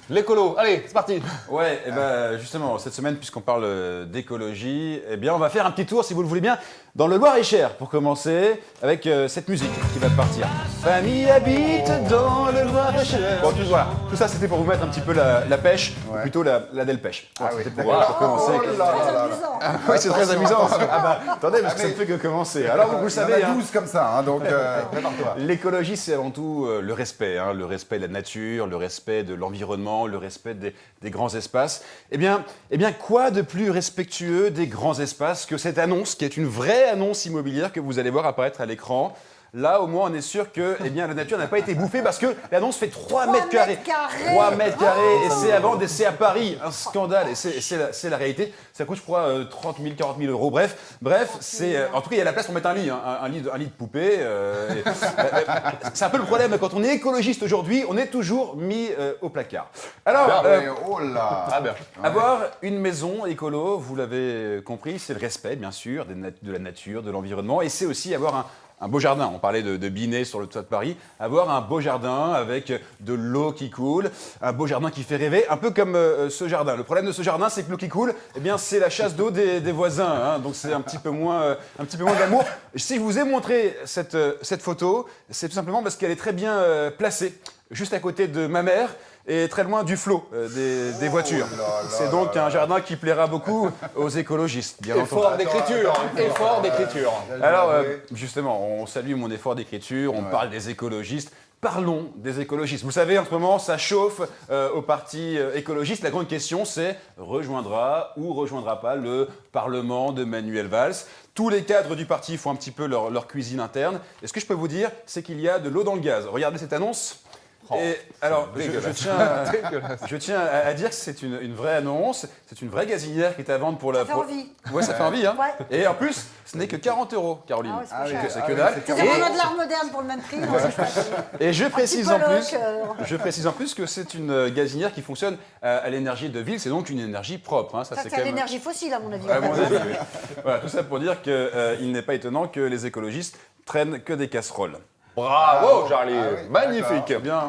L'écolo, allez, c'est parti. Ouais, et ben justement, cette semaine, puisqu'on parle d'écologie, eh bien on va faire un petit tour, si vous le voulez bien, dans le Loir-et-Cher, pour commencer, avec cette musique qui va partir. Famille habite dans le Loir-et-Cher. Bon, voilà, tout ça c'était pour vous mettre un petit peu la pêche, ou plutôt la delpèche. Ah oui, c'était pour commencer. Ouais, c'est très amusant. Ah bah, attendez, parce que ça ne fait que commencer. Alors, vous le savez, il y en a 12 comme ça, hein, donc prépare-toi. l'écologie, c'est avant tout le respect, le respect de la nature, le respect de l'environnement, le respect des grands espaces. Eh bien, quoi de plus respectueux des grands espaces que cette annonce, qui est une vraie annonce immobilière que vous allez voir apparaître à l'écran. Là, au moins, on est sûr que la nature n'a pas été bouffée parce que l'annonce fait 3 mètres carrés. 3 mètres carrés, et c'est à vendre, et c'est à Paris. Un scandale, et c'est la réalité. Ça coûte, je crois, 30 000, 40 000 euros. Bref, en tout cas, il y a la place pour mettre un lit, un lit de poupée. C'est un peu le problème, quand on est écologiste aujourd'hui, on est toujours mis au placard. Alors, oh là. avoir une maison écolo, vous l'avez compris, c'est le respect, bien sûr, de la nature, de l'environnement, et c'est aussi avoir un beau jardin. On parlait de Binet sur le toit de Paris. Avoir un beau jardin avec de l'eau qui coule, un beau jardin qui fait rêver, un peu comme ce jardin. Le problème de ce jardin, c'est que l'eau qui coule, eh bien, c'est la chasse d'eau des voisins. Hein, donc c'est un petit peu moins d'amour. Si je vous ai montré cette photo, c'est tout simplement parce qu'elle est très bien placée, juste à côté de ma mère, et très loin du flot des voitures. C'est donc un jardin qui plaira beaucoup aux écologistes, bien entendu. Effort d'écriture. Alors, justement, on salue mon effort d'écriture, on parle des écologistes. Parlons des écologistes. Vous savez, en ce moment, ça chauffe au parti écologiste. La grande question, c'est rejoindra ou rejoindra pas le Parlement de Manuel Valls. Tous les cadres du parti font un petit peu leur cuisine interne. Et ce que je peux vous dire, c'est qu'il y a de l'eau dans le gaz. Regardez cette annonce. Et alors, je tiens à dire que c'est une vraie annonce, c'est une vraie gazinière qui est à vendre pour la... Ça fait envie. Ouais, ça fait envie, hein. Ouais. Et en plus, ce n'est que 40 €, Caroline. Ah ouais, c'est pas cher. C'est que dalle. C'est vraiment de l'art moderne pour le même prix. Non, c'est chouette. Et je précise en peu plus que c'est une gazinière qui fonctionne à l'énergie de ville, c'est donc une énergie propre. Hein. Ça, c'est c'est quand même... l'énergie fossile, à mon avis. À mon avis, oui. Voilà, tout ça pour dire qu'il n'est pas étonnant que les écologistes traînent que des casseroles. Bravo, Charlie. Ah oui, magnifique. Bien.